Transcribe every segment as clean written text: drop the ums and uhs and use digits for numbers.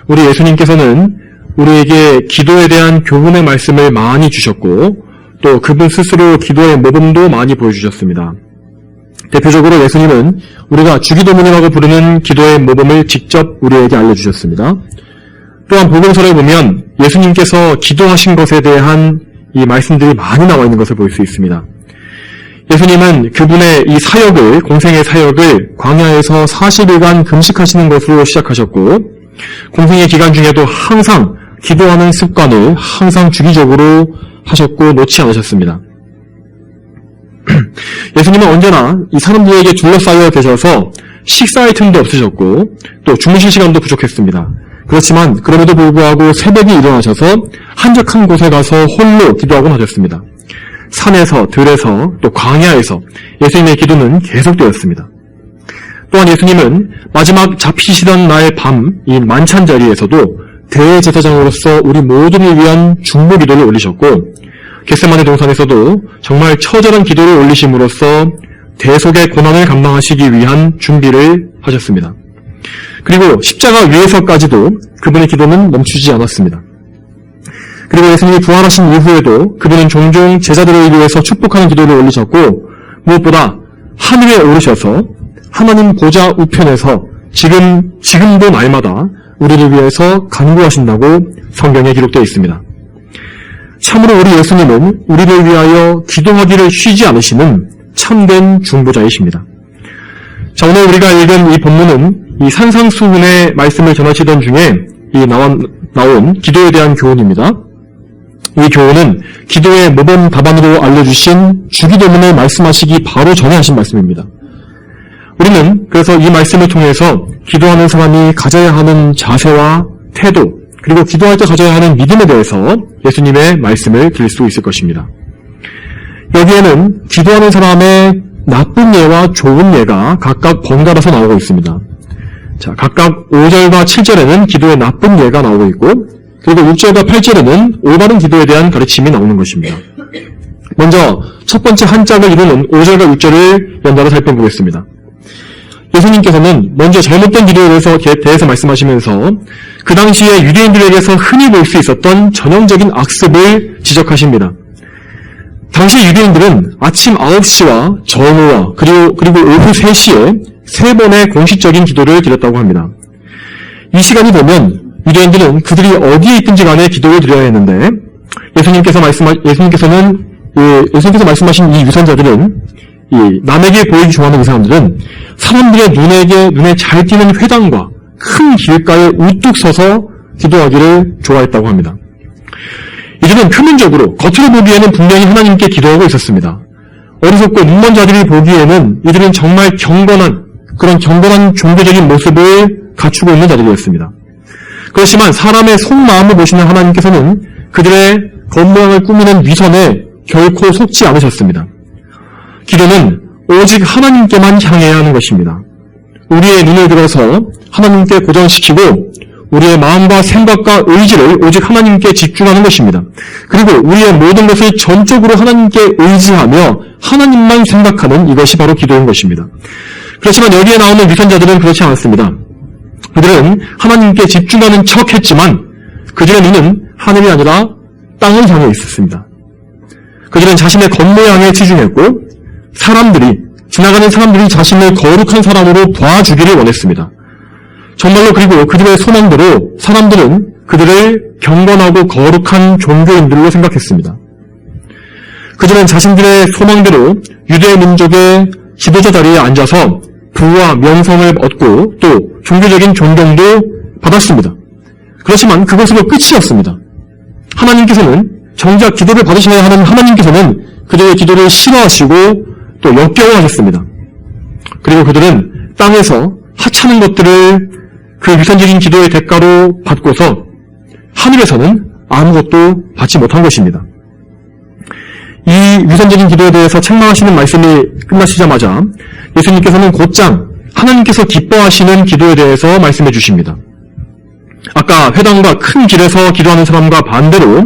우리 예수님께서는 우리에게 기도에 대한 교훈의 말씀을 많이 주셨고 또 그분 스스로 기도의 모범도 많이 보여주셨습니다. 대표적으로 예수님은 우리가 주기도문이라고 부르는 기도의 모범을 직접 우리에게 알려주셨습니다. 또한 복음서를 보면 예수님께서 기도하신 것에 대한 이 말씀들이 많이 나와 있는 것을 볼 수 있습니다. 예수님은 그분의 이 사역을, 공생의 사역을 광야에서 40일간 금식하시는 것으로 시작하셨고 공생의 기간 중에도 항상 기도하는 습관을 항상 주기적으로 하셨고 놓지 않으셨습니다. 예수님은 언제나 이 사람들에게 둘러싸여 계셔서 식사할 틈도 없으셨고 또 주무실 시간도 부족했습니다. 그렇지만 그럼에도 불구하고 새벽에 일어나셔서 한적한 곳에 가서 홀로 기도하곤 하셨습니다. 산에서, 들에서, 또 광야에서 예수님의 기도는 계속되었습니다. 또한 예수님은 마지막 잡히시던 날 밤, 이 만찬 자리에서도 대제사장으로서 우리 모두를 위한 중보 기도를 올리셨고 겟세마네 동산에서도 정말 처절한 기도를 올리심으로써 대속의 고난을 감당하시기 위한 준비를 하셨습니다. 그리고 십자가 위에서까지도 그분의 기도는 멈추지 않았습니다. 그리고 예수님이 부활하신 이후에도 그분은 종종 제자들을 위해서 축복하는 기도를 올리셨고 무엇보다 하늘에 오르셔서 하나님 보좌 우편에서 지금도 날마다 우리를 위해서 간구하신다고 성경에 기록되어 있습니다. 참으로 우리 예수님은 우리를 위하여 기도하기를 쉬지 않으시는 참된 중보자이십니다. 자, 오늘 우리가 읽은 이 본문은 이 산상수훈의 말씀을 전하시던 중에 나온 기도에 대한 교훈입니다. 이 교훈은 기도의 모범 답안으로 알려주신 주기도문을 말씀하시기 바로 전에 하신 말씀입니다. 우리는 그래서 이 말씀을 통해서 기도하는 사람이 가져야 하는 자세와 태도, 그리고 기도할 때 가져야 하는 믿음에 대해서 예수님의 말씀을 들을 수 있을 것입니다. 여기에는 기도하는 사람의 나쁜 예와 좋은 예가 각각 번갈아서 나오고 있습니다. 자, 각각 5절과 7절에는 기도의 나쁜 예가 나오고 있고 그리고 6절과 8절에는 올바른 기도에 대한 가르침이 나오는 것입니다. 먼저 첫 번째 한 짝을 이루는 5절과 6절을 연달아 살펴보겠습니다. 예수님께서는 먼저 잘못된 기도에 대해서 말씀하시면서 그 당시에 유대인들에게서 흔히 볼 수 있었던 전형적인 악습을 지적하십니다. 당시 유대인들은 아침 9시와 정오와 그리고 오후 3시에 3번의 공식적인 기도를 드렸다고 합니다. 이 시간이 되면 유대인들은 그들이 어디에 있든지 간에 기도를 드려야 했는데 예수님께서 말씀하신 이 유선자들은 이 남에게 보이기 좋아하는 이 사람들은 사람들의 눈에 잘 띄는 회당과 큰 길가에 우뚝 서서 기도하기를 좋아했다고 합니다. 이들은 표면적으로 겉으로 보기에는 분명히 하나님께 기도하고 있었습니다. 어리석고 눈먼 자들이 보기에는 이들은 정말 경건한 종교적인 모습을 갖추고 있는 자들이었습니다. 그렇지만 사람의 속마음을 보시는 하나님께서는 그들의 겉모양을 꾸미는 위선에 결코 속지 않으셨습니다. 기도는 오직 하나님께만 향해야 하는 것입니다. 우리의 눈을 들어서 하나님께 고정시키고 우리의 마음과 생각과 의지를 오직 하나님께 집중하는 것입니다. 그리고 우리의 모든 것을 전적으로 하나님께 의지하며 하나님만 생각하는 이것이 바로 기도인 것입니다. 그렇지만 여기에 나오는 위선자들은 그렇지 않았습니다. 그들은 하나님께 집중하는 척 했지만 그들의 눈은 하늘이 아니라 땅을 향해 있었습니다. 그들은 자신의 겉모양에 치중했고 지나가는 사람들이 자신을 거룩한 사람으로 봐주기를 원했습니다. 정말로 그리고 그들의 소망대로 사람들은 그들을 경건하고 거룩한 종교인들로 생각했습니다. 그들은 자신들의 소망대로 유대 민족의 지도자 자리에 앉아서 부와 명성을 얻고 또 종교적인 존경도 받았습니다. 그렇지만 그것으로 끝이었습니다. 하나님께서는 정작 기도를 받으셔야 하는 하나님께서는 그들의 기도를 싫어하시고 또 역겨워하셨습니다. 그리고 그들은 땅에서 하찮은 것들을 그 위선적인 기도의 대가로 받고서 하늘에서는 아무것도 받지 못한 것입니다. 이 위선적인 기도에 대해서 책망하시는 말씀이 끝나시자마자 예수님께서는 곧장 하나님께서 기뻐하시는 기도에 대해서 말씀해 주십니다. 아까 회당과 큰 길에서 기도하는 사람과 반대로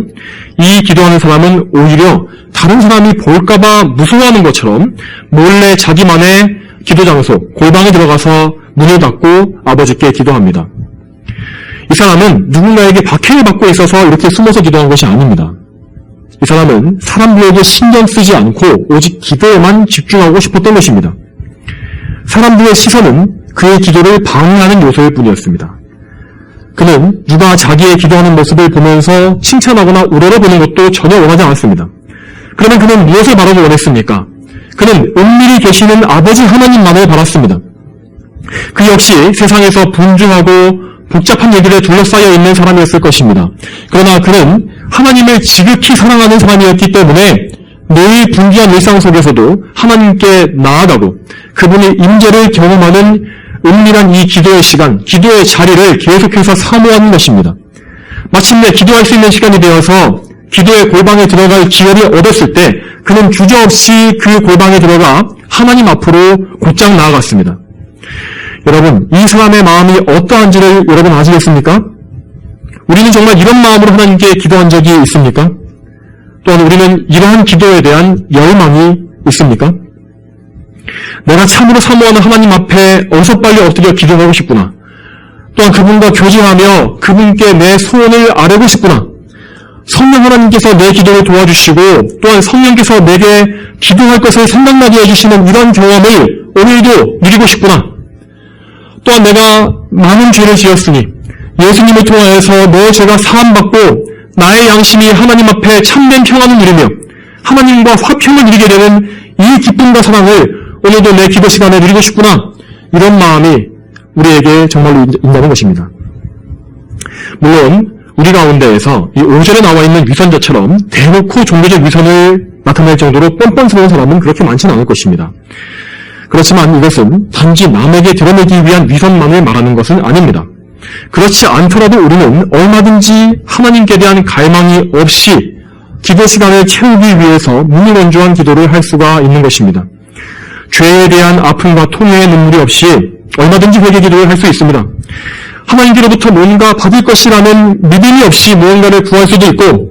이 기도하는 사람은 오히려 다른 사람이 볼까봐 무서워하는 것처럼 몰래 자기만의 기도 장소, 골방에 들어가서 문을 닫고 아버지께 기도합니다. 이 사람은 누군가에게 박해를 받고 있어서 이렇게 숨어서 기도한 것이 아닙니다. 이 사람은 사람들에게 신경 쓰지 않고 오직 기도에만 집중하고 싶었던 것입니다. 사람들의 시선은 그의 기도를 방해하는 요소일 뿐이었습니다. 그는 누가 자기의 기도하는 모습을 보면서 칭찬하거나 우러러보는 것도 전혀 원하지 않았습니다. 그러면 그는 무엇을 바라고 원했습니까? 그는 은밀히 계시는 아버지 하나님만을 바랐습니다. 그 역시 세상에서 분주하고 복잡한 얘기를 둘러싸여 있는 사람이었을 것입니다. 그러나 그는 하나님을 지극히 사랑하는 사람이었기 때문에 매일 분주한 일상 속에서도 하나님께 나아가고 그분의 임재를 경험하는 은밀한 이 기도의 시간, 기도의 자리를 계속해서 사모하는 것입니다. 마침내 기도할 수 있는 시간이 되어서 기도의 골방에 들어갈 기회를 얻었을 때 그는 주저없이 그 골방에 들어가 하나님 앞으로 곧장 나아갔습니다. 여러분, 이 사람의 마음이 어떠한지를 여러분 아시겠습니까? 우리는 정말 이런 마음으로 하나님께 기도한 적이 있습니까? 또한 우리는 이러한 기도에 대한 열망이 있습니까? 내가 참으로 사모하는 하나님 앞에 어서 빨리 엎드려 기도하고 싶구나. 또한 그분과 교제하며 그분께 내 소원을 아뢰고 싶구나. 성령 하나님께서 내 기도를 도와주시고 또한 성령께서 내게 기도할 것을 생각나게 해주시는 이런 경험을 오늘도 누리고 싶구나. 또한 내가 많은 죄를 지었으니 예수님을 통하여서 내 죄가 사함받고 나의 양심이 하나님 앞에 참된 평안을 누리며 하나님과 화평을 누리게 되는 이 기쁨과 사랑을 오늘도 내 기도 시간에 누리고 싶구나. 이런 마음이 우리에게 정말로 있다는 것입니다. 물론 우리 가운데에서 이 5절에 나와 있는 위선자처럼 대놓고 종교적 위선을 나타낼 정도로 뻔뻔스러운 사람은 그렇게 많지는 않을 것입니다. 그렇지만 이것은 단지 남에게 드러내기 위한 위선만을 말하는 것은 아닙니다. 그렇지 않더라도 우리는 얼마든지 하나님께 대한 갈망이 없이 기도 시간을 채우기 위해서 무미건조한 기도를 할 수가 있는 것입니다. 죄에 대한 아픔과 통회의 눈물이 없이 얼마든지 회개 기도를 할 수 있습니다. 하나님께로부터 뭔가 받을 것이라는 믿음이 없이 무언가를 구할 수도 있고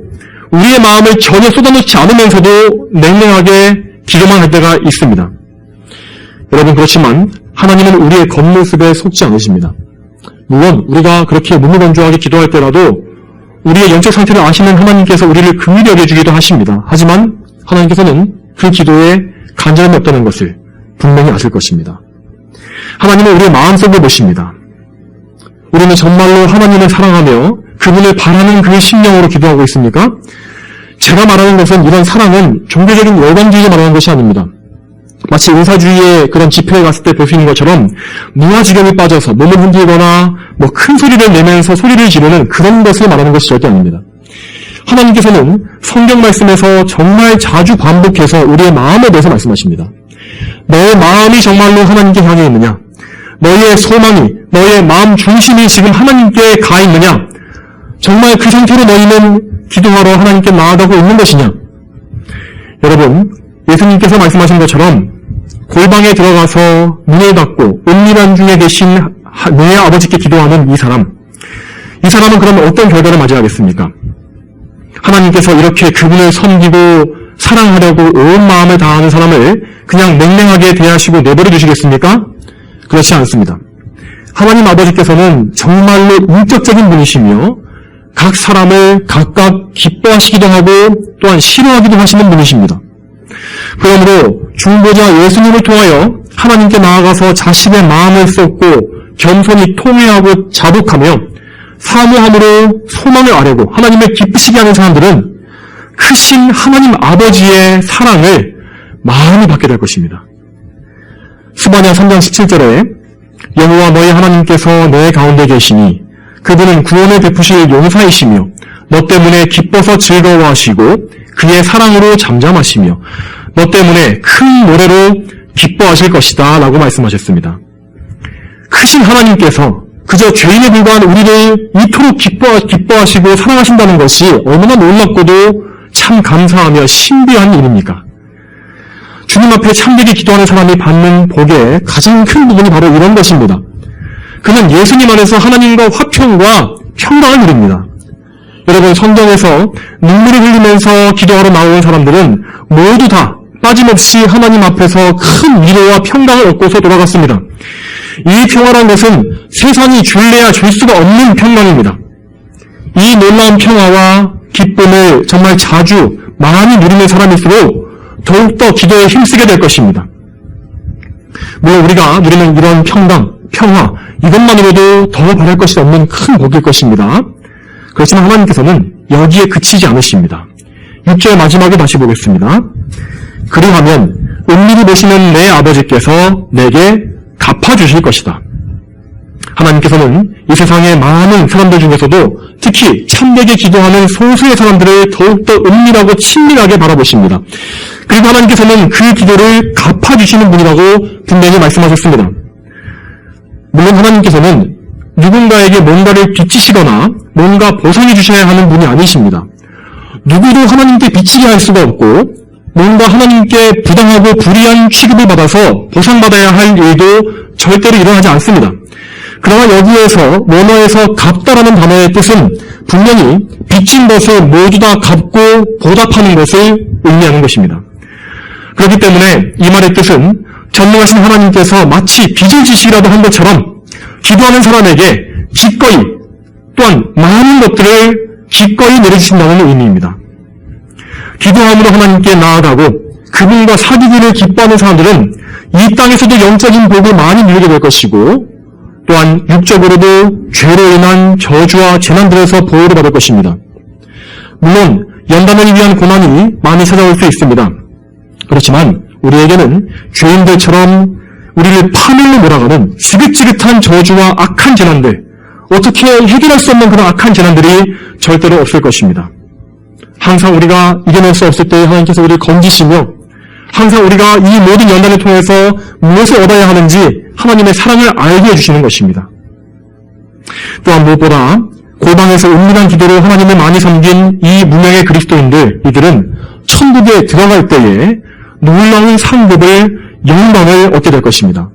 우리의 마음을 전혀 쏟아놓지 않으면서도 냉랭하게 기도만 할 때가 있습니다. 여러분, 그렇지만 하나님은 우리의 겉모습에 속지 않으십니다. 물론 우리가 그렇게 무미건조하게 기도할 때라도 우리의 영적 상태를 아시는 하나님께서 우리를 긍휼히 여겨주기도 하십니다. 하지만 하나님께서는 그 기도에 간절함이 없다는 것을 분명히 아실 것입니다. 하나님은 우리의 마음속을 보십니다. 우리는 정말로 하나님을 사랑하며 그분을 바라는 그 심령으로 기도하고 있습니까? 제가 말하는 것은 이런 사랑은 종교적인 열광주의를 말하는 것이 아닙니다. 마치 은사주의의 그런 집회에 갔을 때 볼 수 있는 것처럼 무아지경에 빠져서 몸을 흔들거나 큰 소리를 내면서 소리를 지르는 그런 것을 말하는 것이 절대 아닙니다. 하나님께서는 성경 말씀에서 정말 자주 반복해서 우리의 마음에 대해서 말씀하십니다. 너의 마음이 정말로 하나님께 향해 있느냐? 너의 소망이, 너의 마음 중심이 지금 하나님께 가 있느냐? 정말 그 상태로 너희는 기도하러 하나님께 나아가고 있는 것이냐? 여러분, 예수님께서 말씀하신 것처럼 골방에 들어가서 문을 닫고 은밀한 중에 계신 내 아버지께 기도하는 이 사람은 그러면 어떤 결과를 맞이하겠습니까? 하나님께서 이렇게 그분을 섬기고 사랑하려고 온 마음을 다하는 사람을 그냥 냉랭하게 대하시고 내버려 두시겠습니까? 그렇지 않습니다. 하나님 아버지께서는 정말로 인격적인 분이시며 각 사람을 각각 기뻐하시기도 하고 또한 싫어하기도 하시는 분이십니다. 그러므로 중보자 예수님을 통하여 하나님께 나아가서 자신의 마음을 쏟고 겸손히 통회하고 자복하며 사모함으로 소망을 아뢰고 하나님을 기쁘시게 하는 사람들은 크신 하나님 아버지의 사랑을 많이 받게 될 것입니다. 스바냐 3장 17절에 여호와 너희 하나님께서 내 가운데 계시니 그분은 구원을 베푸실 용사이시며 너 때문에 기뻐서 즐거워하시고 그의 사랑으로 잠잠하시며 너 때문에 큰 노래로 기뻐하실 것이다 라고 말씀하셨습니다. 크신 하나님께서 그저 죄인에 불과한 우리를 이토록 기뻐하시고 사랑하신다는 것이 얼마나 놀랍고도 참 감사하며 신비한 일입니까? 주님 앞에 참되게 기도하는 사람이 받는 복의 가장 큰 부분이 바로 이런 것입니다. 그는 예수님 안에서 하나님과 화평과 평강을 누립니다. 여러분, 성경에서 눈물을 흘리면서 기도하러 나오는 사람들은 모두 다 빠짐없이 하나님 앞에서 큰 위로와 평강을 얻고서 돌아갔습니다. 이 평화라는 것은 세상이 줄래야 줄 수가 없는 평강입니다. 이 놀라운 평화와 기쁨을 정말 자주 많이 누리는 사람일수록 더욱더 기도에 힘쓰게 될 것입니다. 물론 우리가 누리는 이런 평강, 평화, 이것만으로도 더 바랄 것이 없는 큰 복일 것입니다. 그렇지만 하나님께서는 여기에 그치지 않으십니다. 6절 마지막에 다시 보겠습니다. 그리하면 은밀히 보시는 내 아버지께서 내게 갚아주실 것이다. 하나님께서는 이 세상의 많은 사람들 중에서도 특히 참되게 기도하는 소수의 사람들을 더욱더 은밀하고 친밀하게 바라보십니다. 그리고 하나님께서는 그 기도를 갚아주시는 분이라고 분명히 말씀하셨습니다. 물론 하나님께서는 누군가에게 뭔가를 빚지시거나 뭔가 보상해 주셔야 하는 분이 아니십니다. 누구도 하나님께 빚지게 할 수가 없고 뭔가 하나님께 부당하고 불의한 취급을 받아서 보상받아야 할 일도 절대로 일어나지 않습니다. 그러나 여기에서 원어에서 갚다라는 단어의 뜻은 분명히 빚진 것을 모두 다 갚고 보답하는 것을 의미하는 것입니다. 그렇기 때문에 이 말의 뜻은 전능하신 하나님께서 마치 빚을 지시라도 한 것처럼 기도하는 사람에게 기꺼이 또한 많은 것들을 기꺼이 내려주신다는 의미입니다. 기도함으로 하나님께 나아가고 그분과 사귀기를 기뻐하는 사람들은 이 땅에서도 영적인 복을 많이 누리게 될 것이고 또한 육적으로도 죄로 인한 저주와 재난들에서 보호를 받을 것입니다. 물론 연단을 위한 고난이 많이 찾아올 수 있습니다. 그렇지만 우리에게는 죄인들처럼 우리를 파멸로 몰아가는 지긋지긋한 저주와 악한 재난들, 어떻게 해결할 수 없는 그런 악한 재난들이 절대로 없을 것입니다. 항상 우리가 이겨낼 수 없을 때 하나님께서 우리를 건지시며 항상 우리가 이 모든 연단을 통해서 무엇을 얻어야 하는지 하나님의 사랑을 알게 해주시는 것입니다. 또한 무엇보다 골방에서 은밀한 기도로 하나님을 많이 섬긴 이 무명의 그리스도인들, 이들은 천국에 들어갈 때에 놀라운 상급을, 영광을 얻게 될 것입니다.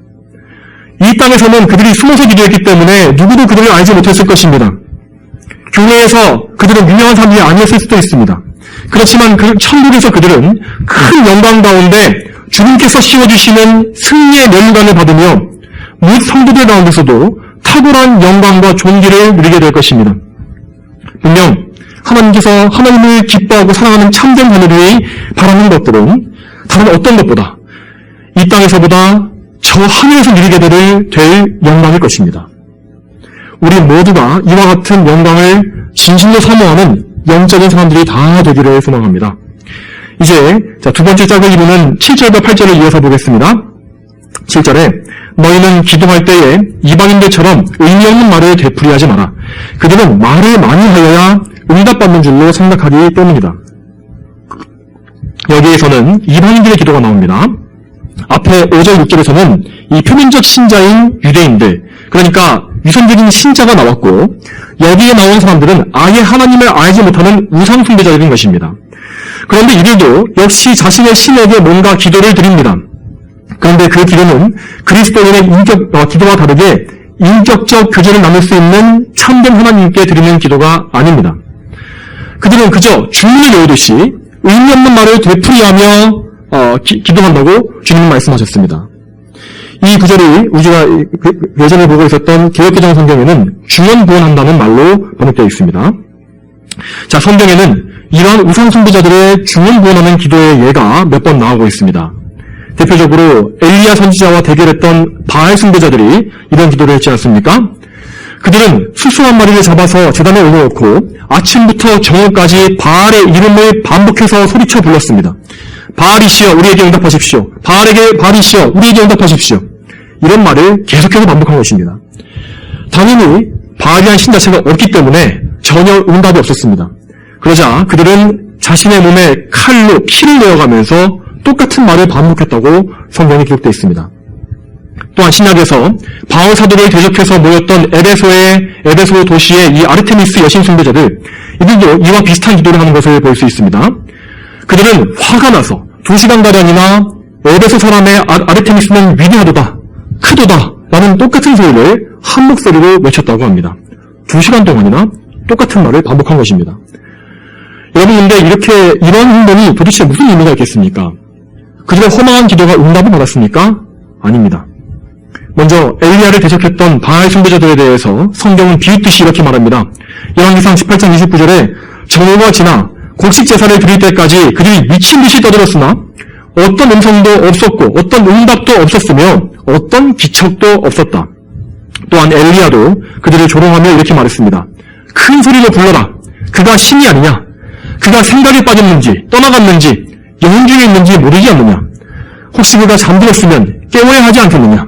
이 땅에서는 그들이 숨어서 기도했기 때문에 누구도 그들을 알지 못했을 것입니다. 교회에서 그들은 유명한 사람들이 아니었을 수도 있습니다. 그렇지만 그 천국에서 그들은 큰 영광 가운데 주님께서 씌워주시는 승리의 면류관을 받으며 뭇 성도들 가운데서도 탁월한 영광과 존귀를 누리게 될 것입니다. 분명 하나님께서 하나님을 기뻐하고 사랑하는 참된 자녀들이 바라는 것들은 다른 어떤 것보다 이 땅에서보다 저 하늘에서 누리게 될 영광일 것입니다. 우리 모두가 이와 같은 영광을 진심으로 사모하는 영적인 사람들이 다 되기를 소망합니다. 이제 두 번째 짝을 이루는 7절과 8절을 이어서 보겠습니다. 7절에 너희는 기도할 때에 이방인들처럼 의미 없는 말을 되풀이하지 마라. 그들은 말을 많이 하여야 응답받는 줄로 생각하기 때문이다. 여기에서는 이방인들의 기도가 나옵니다. 앞에 5절 6절에서는 이 표면적 신자인 유대인들, 그러니까 위선적인 신자가 나왔고 여기에 나온 사람들은 아예 하나님을 알지 못하는 우상 숭배자들인 것입니다. 그런데 이들도 역시 자신의 신에게 뭔가 기도를 드립니다. 그런데 그 기도는 그리스도인의 기도와 다르게 인격적 교제를 나눌 수 있는 참된 하나님께 드리는 기도가 아닙니다. 그들은 그저 주문을 외우듯이 의미 없는 말을 되풀이하며 기도한다고 주님은 말씀하셨습니다. 이 구절이 우리가 예전에 보고 있었던 개역개정 성경에는 중언부언한다는 말로 번역되어 있습니다. 자, 성경에는 이러한 우상 숭배자들의 중언부언하는 기도의 예가 몇 번 나오고 있습니다. 대표적으로 엘리야 선지자와 대결했던 바알 숭배자들이 이런 기도를 했지 않습니까? 그들은 수수 한 마리를 잡아서 제단에 올려놓고 아침부터 저녁까지 바알의 이름을 반복해서 소리쳐 불렀습니다. 바알이시여 우리에게 응답하십시오. 바알이시여 우리에게 응답하십시오. 이런 말을 계속해서 반복한 것입니다. 당연히 바알이란 신 자체가 없기 때문에 전혀 응답이 없었습니다. 그러자 그들은 자신의 몸에 칼로 피를 내어가면서 똑같은 말을 반복했다고 성경에 기록되어 있습니다. 또한 신약에서 바울 사도를 대적해서 모였던 에베소 도시의 이 아르테미스 여신 숭배자들, 이들도 이와 비슷한 기도를 하는 것을 볼 수 있습니다. 그들은 화가 나서 2시간가량이나 에베소 사람의 아르테미스는 위대하도다, 크도다 라는 똑같은 소리를 한 목소리로 외쳤다고 합니다. 2시간 동안이나 똑같은 말을 반복한 것입니다. 여러분, 근데 이런 행동이 도대체 무슨 의미가 있겠습니까? 그들의 허망한 기도가 응답을 받았습니까? 아닙니다. 먼저 엘리야를 대적했던 바알 숭배자들에 대해서 성경은 비웃듯이 이렇게 말합니다. 열왕기상 18장 29절에 정오가 지나 곡식 제사를 드릴 때까지 그들이 미친 듯이 떠들었으나 어떤 음성도 없었고 어떤 응답도 없었으며 어떤 기척도 없었다. 또한 엘리야도 그들을 조롱하며 이렇게 말했습니다. 큰 소리로 불러라. 그가 신이 아니냐? 그가 생각에 빠졌는지 떠나갔는지 영혼 중에 있는지 모르지 않느냐? 혹시 그가 잠들었으면 깨워야 하지 않겠느냐?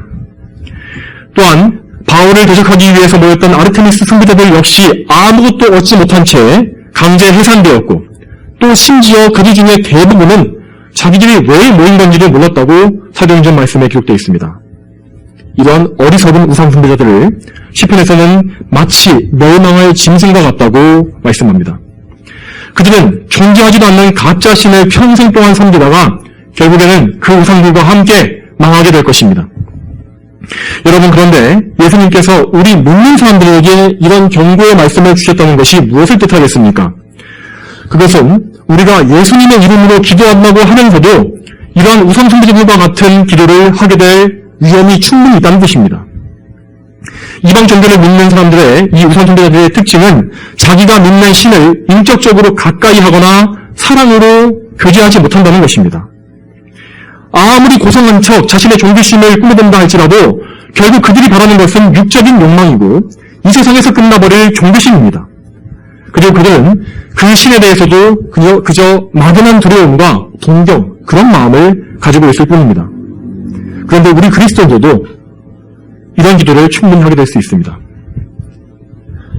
또한 바울을 대적하기 위해서 모였던 아르테미스 숭배자들 역시 아무것도 얻지 못한 채 강제 해산되었고 또 심지어 그들 중에 대부분은 자기들이 왜 모인 건지를 몰랐다고 사도행전 말씀에 기록되어 있습니다. 이런 어리석은 우상 숭배자들을 시편에서는 마치 멸망할 짐승과 같다고 말씀합니다. 그들은 존재하지도 않는 가짜 신을 평생 동안 섬기다가 결국에는 그 우상들과 함께 망하게 될 것입니다. 여러분, 그런데 예수님께서 우리 믿는 사람들에게 이런 경고의 말씀을 주셨다는 것이 무엇을 뜻하겠습니까? 그것은 우리가 예수님의 이름으로 기도한다고 하면서도 이러한 우상 숭배자들과 같은 기도를 하게 될 위험이 충분히 있다는 것입니다. 이방 종교를 믿는 사람들의 이 우상 숭배자들의 특징은 자기가 믿는 신을 인격적으로 가까이 하거나 사랑으로 교제하지 못한다는 것입니다. 아무리 고상한 척 자신의 존귀심을 꾸며댄다 할지라도 결국 그들이 바라는 것은 육적인 욕망이고 이 세상에서 끝나버릴 존귀심입니다. 그리고 그들은 그 신에 대해서도 그저 막연한 두려움과 동경, 그런 마음을 가지고 있을 뿐입니다. 그런데 우리 그리스도인들도 이런 기도를 충분히 하게 될 수 있습니다.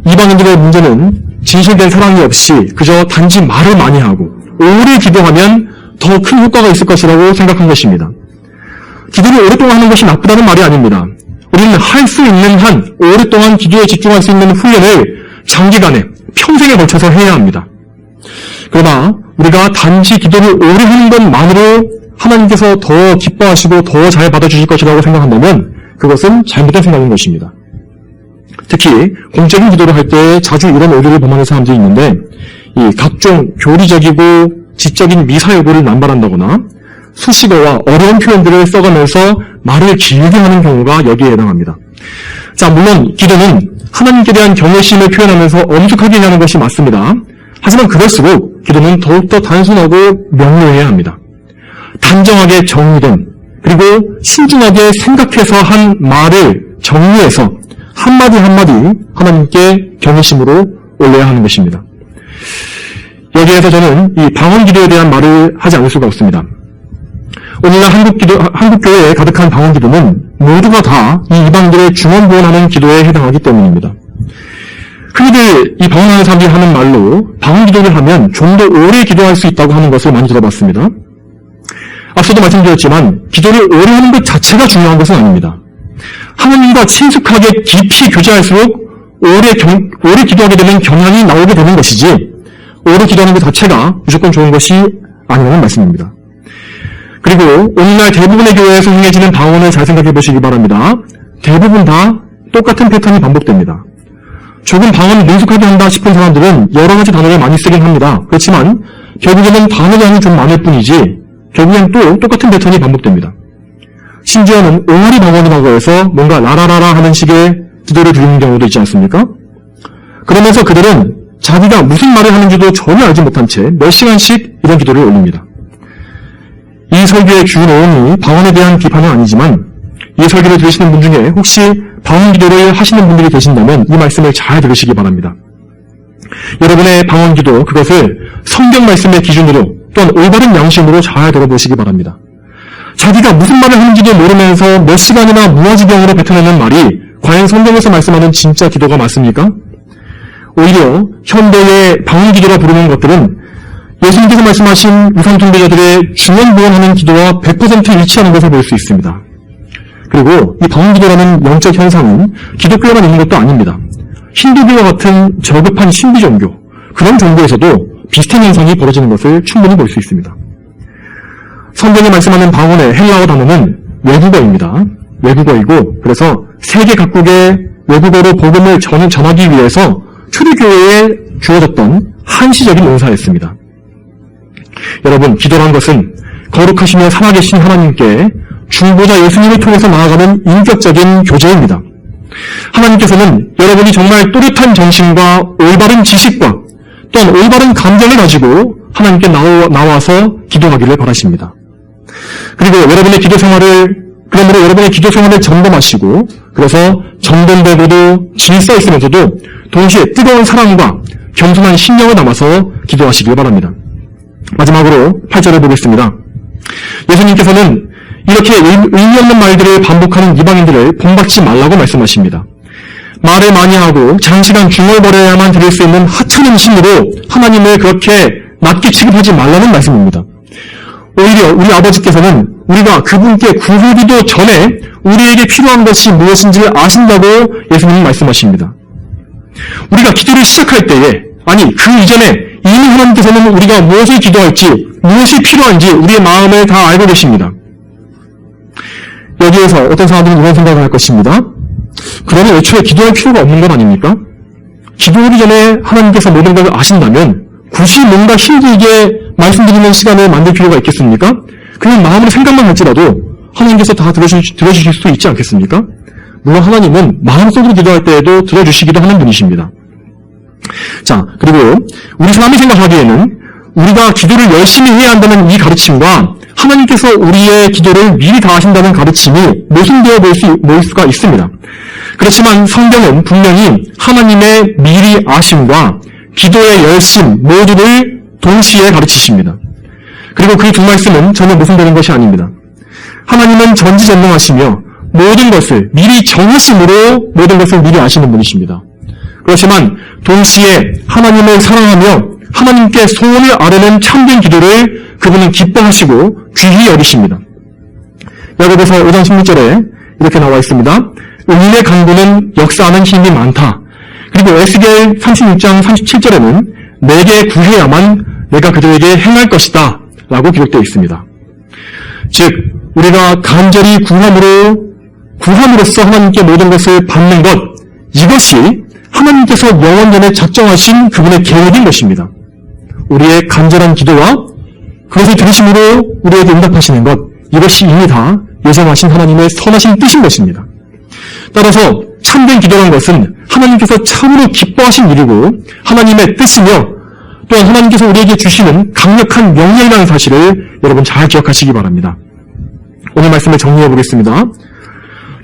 이방인들의 문제는 진실된 사랑이 없이 그저 단지 말을 많이 하고 오래 기도하면 더 큰 효과가 있을 것이라고 생각한 것입니다. 기도를 오랫동안 하는 것이 나쁘다는 말이 아닙니다. 우리는 할 수 있는 한 오랫동안 기도에 집중할 수 있는 훈련을 장기간에 평생에 걸쳐서 해야 합니다. 그러나 우리가 단지 기도를 오래 하는 것만으로 하나님께서 더 기뻐하시고 더 잘 받아주실 것이라고 생각한다면 그것은 잘못된 생각인 것입니다. 특히 공적인 기도를 할 때 자주 이런 오류를 범하는 사람들이 있는데 이 각종 교리적이고 지적인 미사 여부를 남발한다거나 수식어와 어려운 표현들을 써가면서 말을 길게 하는 경우가 여기에 해당합니다. 자, 물론 기도는 하나님께 대한 경외심을 표현하면서 엄숙하게 하는 것이 맞습니다. 하지만 그럴수록 기도는 더욱더 단순하고 명료해야 합니다. 단정하게 정리된 그리고 신중하게 생각해서 한 말을 정리해서 한마디 한마디 하나님께 경외심으로 올려야 하는 것입니다. 여기에서 저는 이 방언 기도에 대한 말을 하지 않을 수가 없습니다. 오늘날 한국교회에 가득한 방언 기도는 모두가 다 이 이방인들의 중언부언하는 기도에 해당하기 때문입니다. 흔히들 이 방언하는 사람들이 하는 말로 방언 기도를 하면 좀 더 오래 기도할 수 있다고 하는 것을 많이 들어봤습니다. 앞서도 말씀드렸지만 기도를 오래 하는 것 자체가 중요한 것은 아닙니다. 하나님과 친숙하게 깊이 교제할수록 오래 기도하게 되는 경향이 나오게 되는 것이지 오래 기도하는 것 자체가 무조건 좋은 것이 아니라는 말씀입니다. 그리고 오늘날 대부분의 교회에서 행해지는 방언을 잘 생각해 보시기 바랍니다. 대부분 다 똑같은 패턴이 반복됩니다. 조금 방언을 능숙하게 한다 싶은 사람들은 여러 가지 단어를 많이 쓰긴 합니다. 그렇지만 결국에는 단어 양이 좀 많을 뿐이지 결국엔 또 똑같은 패턴이 반복됩니다. 심지어는 옹알이 방언이라고 해서 뭔가 라라라라 하는 식의 기도를 드리는 경우도 있지 않습니까? 그러면서 그들은 자기가 무슨 말을 하는지도 전혀 알지 못한 채 몇 시간씩 이런 기도를 올립니다. 이 설교의 주 내용이 방언에 대한 비판은 아니지만 이 설교를 들으시는 분 중에 혹시 방언 기도를 하시는 분들이 계신다면 이 말씀을 잘 들으시기 바랍니다. 여러분의 방언 기도, 그것을 성경 말씀의 기준으로 또한 올바른 양심으로 잘 들어보시기 바랍니다. 자기가 무슨 말을 하는지도 모르면서 몇 시간이나 무아지경으로 뱉어내는 말이 과연 성경에서 말씀하는 진짜 기도가 맞습니까? 오히려 현대의 방언 기도라 부르는 것들은 예수님께서 말씀하신 우상 숭배자들의 중언부언하는 기도와 100% 일치하는 것을 볼 수 있습니다. 그리고 이 방언 기도라는 영적 현상은 기독교에만 있는 것도 아닙니다. 힌두교와 같은 저급한 신비 종교, 그런 종교에서도 비슷한 현상이 벌어지는 것을 충분히 볼 수 있습니다. 성경이 말씀하는 방언의 헬라어 단어는 외국어입니다. 외국어이고 그래서 세계 각국의 외국어로 복음을 전하기 위해서 초대교회에 주어졌던 한시적인 은사였습니다. 여러분, 기도란 것은 거룩하시며 살아계신 하나님께 중보자 예수님을 통해서 나아가는 인격적인 교제입니다. 하나님께서는 여러분이 정말 또렷한 정신과 올바른 지식과 또한 올바른 감정을 가지고 하나님께 나와서 기도하기를 바라십니다. 그리고 여러분의 기도 생활을 점검하시고, 그래서 정돈되고도 질서 있으면서도 동시에 뜨거운 사랑과 겸손한 심령을 담아서 기도하시길 바랍니다. 마지막으로 8절을 보겠습니다. 예수님께서는 이렇게 의미 없는 말들을 반복하는 이방인들을 본받지 말라고 말씀하십니다. 말을 많이 하고 장시간 중얼거려야만 드릴 수 있는 하찮은 신으로 하나님을 그렇게 낮게 취급하지 말라는 말씀입니다. 오히려 우리 아버지께서는 우리가 그분께 구하기도 전에 우리에게 필요한 것이 무엇인지를 아신다고 예수님은 말씀하십니다. 우리가 기도를 시작할 때에, 아니 그 이전에 이미 하나님께서는 우리가 무엇을 기도할지, 무엇이 필요한지 우리의 마음을 다 알고 계십니다. 여기에서 어떤 사람들은 이런 생각을 할 것입니다. 그러면 애초에 기도할 필요가 없는 것 아닙니까? 기도하기 전에 하나님께서 모든 것을 아신다면 굳이 뭔가 힘들게 말씀드리는 시간을 만들 필요가 있겠습니까? 그냥 마음으로 생각만 할지라도 하나님께서 다 들어주실 수 있지 않겠습니까? 물론 하나님은 마음속으로 기도할 때에도 들어주시기도 하는 분이십니다. 자, 그리고 우리 사람이 생각하기에는 우리가 기도를 열심히 해야 한다는 이 가르침과 하나님께서 우리의 기도를 미리 다 하신다는 가르침이 모순되어 보일 수가 있습니다. 그렇지만 성경은 분명히 하나님의 미리 아심과 기도의 열심 모두를 동시에 가르치십니다. 그리고 그 두 말씀은 전혀 모순되는 것이 아닙니다. 하나님은 전지전능하시며 모든 것을 미리 정하심으로 모든 것을 미리 아시는 분이십니다. 그렇지만 동시에 하나님을 사랑하며 하나님께 소원을 아뢰는 참된 기도를 그분은 기뻐하시고 귀히 여기십니다. 야고보서 5장 16절에 이렇게 나와 있습니다. 의인의 간구는 역사하는 힘이 많다. 그리고 에스겔 36장 37절에는 내게 구해야만 내가 그들에게 행할 것이다 라고 기록되어 있습니다. 즉 우리가 간절히 구함으로써 하나님께 모든 것을 받는 것, 이것이 하나님께서 영원전에 작정하신 그분의 계획인 것입니다. 우리의 간절한 기도와 그것을 들으심으로 우리에게 응답하시는 것, 이것이 이미 다 예정하신 하나님의 선하신 뜻인 것입니다. 따라서 참된 기도라는 것은 하나님께서 참으로 기뻐하신 일이고 하나님의 뜻이며 또한 하나님께서 우리에게 주시는 강력한 명령이라는 사실을 여러분 잘 기억하시기 바랍니다. 오늘 말씀을 정리해 보겠습니다.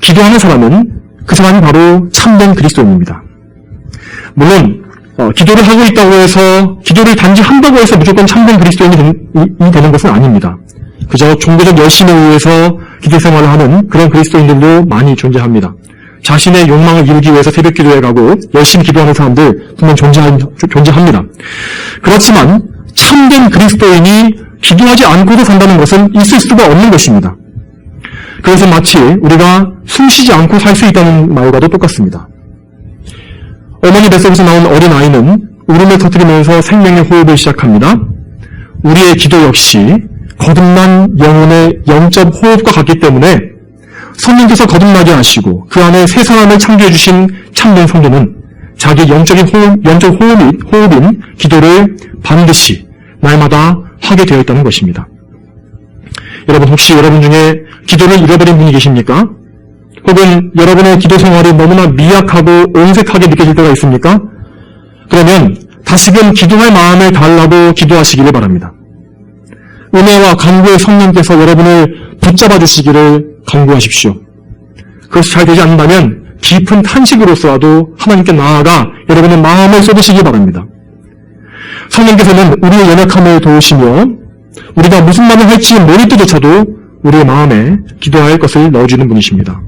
기도하는 사람은 그 사람이 바로 참된 그리스도인입니다. 물론 기도를 하고 있다고 해서, 기도를 단지 한다고 해서 무조건 참된 그리스도인이 되는 것은 아닙니다. 그저 종교적 열심에 의해서 기도 생활을 하는 그런 그리스도인들도 많이 존재합니다. 자신의 욕망을 이루기 위해서 새벽 기도에 가고 열심히 기도하는 사람들 분명 존재합니다. 그렇지만 참된 그리스도인이 기도하지 않고도 산다는 것은 있을 수가 없는 것입니다. 그래서 마치 우리가 숨쉬지 않고 살 수 있다는 말과도 똑같습니다. 어머니 뱃속에서 나온 어린아이는 울음을 터뜨리면서 생명의 호흡을 시작합니다. 우리의 기도 역시 거듭난 영혼의 영적 호흡과 같기 때문에 성령께서 거듭나게 하시고 그 안에 새 사람을 창조해 주신 참된 성도는 자기 영적 호흡인 기도를 반드시 날마다 하게 되어 있다는 것입니다. 여러분, 혹시 여러분 중에 기도를 잃어버린 분이 계십니까? 혹은 여러분의 기도 생활이 너무나 미약하고 온색하게 느껴질 때가 있습니까? 그러면 다시금 기도할 마음을 달라고 기도하시기를 바랍니다. 은혜와 간구의 성령께서 여러분을 붙잡아 주시기를 간구하십시오. 그것이 잘 되지 않는다면 깊은 탄식으로서라도 하나님께 나아가 여러분의 마음을 쏟으시기 바랍니다. 성령께서는 우리의 연약함을 도우시며 우리가 무슨 말을 할지 모를 때조차도 우리의 마음에 기도할 것을 넣어주는 분이십니다.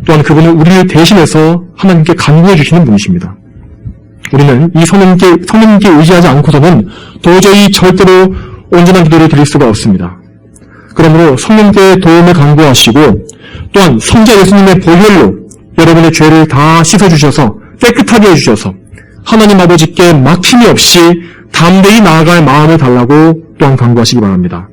또한 그분은 우리를 대신해서 하나님께 간구해 주시는 분이십니다. 우리는 이 성령님께 의지하지 않고서는 도저히 절대로 온전한 기도를 드릴 수가 없습니다. 그러므로 성령님께 도움을 간구하시고 또한 성자 예수님의 보혈로 여러분의 죄를 다 씻어주셔서 깨끗하게 해주셔서 하나님 아버지께 막힘이 없이 담대히 나아갈 마음을 달라고 또한 간구하시기 바랍니다.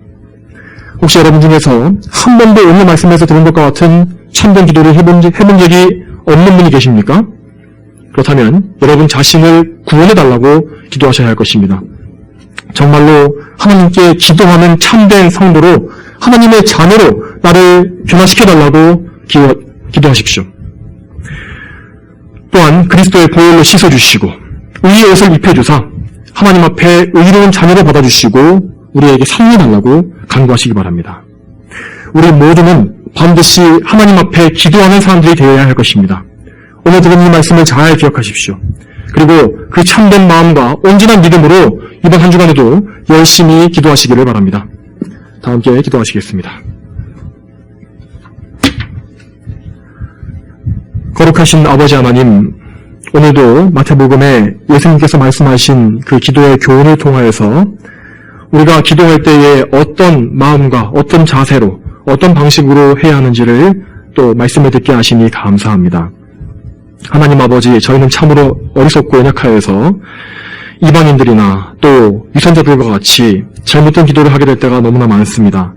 혹시 여러분 중에서 한 번도 오늘 말씀에서 들은 것과 같은 참된 기도를 해본 적이 없는 분이 계십니까? 그렇다면 여러분 자신을 구원해달라고 기도하셔야 할 것입니다. 정말로 하나님께 기도하는 참된 성도로 하나님의 자녀로 나를 변화시켜달라고 기도하십시오. 또한 그리스도의 보혈로 씻어주시고 의의 옷을 입혀주사 하나님 앞에 의로운 자녀로 받아주시고 우리에게 살려달라고 간구하시기 바랍니다. 우리 모두는 반드시 하나님 앞에 기도하는 사람들이 되어야 할 것입니다. 오늘 들은 이 말씀을 잘 기억하십시오. 그리고 그 참된 마음과 온전한 믿음으로 이번 한 주간에도 열심히 기도하시기를 바랍니다. 다 함께 기도하시겠습니다. 거룩하신 아버지 하나님, 오늘도 마태복음에 예수님께서 말씀하신 그 기도의 교훈을 통하여서 우리가 기도할 때에 어떤 마음과 어떤 자세로 어떤 방식으로 해야 하는지를 또 말씀을 듣게 하시니 감사합니다. 하나님 아버지, 저희는 참으로 어리석고 연약하여서 이방인들이나 또 유선자들과 같이 잘못된 기도를 하게 될 때가 너무나 많습니다.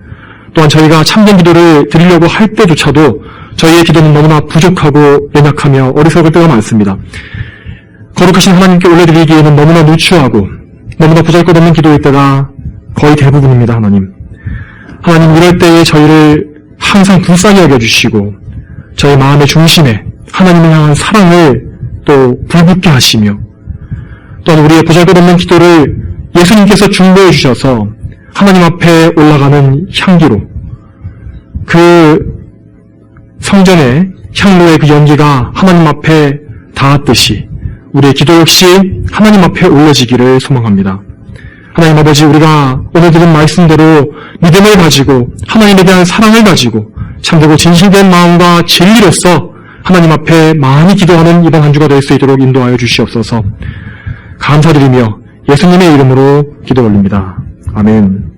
또한 저희가 참된 기도를 드리려고 할 때조차도 저희의 기도는 너무나 부족하고 연약하며 어리석을 때가 많습니다. 거룩하신 하나님께 올려드리기에는 너무나 누추하고 너무나 보잘것없는 기도일 때가 거의 대부분입니다. 하나님, 이럴 때에 저희를 항상 불쌍히 여겨주시고 저희 마음의 중심에 하나님을 향한 사랑을 또 불붙게 하시며 또한 우리의 보잘것없는 기도를 예수님께서 중보해 주셔서 하나님 앞에 올라가는 향기로 그 성전의 향로의 그 연기가 하나님 앞에 닿았듯이 우리의 기도 역시 하나님 앞에 올려지기를 소망합니다. 하나님 아버지, 우리가 오늘 들은 말씀대로 믿음을 가지고 하나님에 대한 사랑을 가지고 참되고 진실된 마음과 진리로서 하나님 앞에 많이 기도하는 이번 한 주가 될 수 있도록 인도하여 주시옵소서. 감사드리며 예수님의 이름으로 기도 올립니다. 아멘.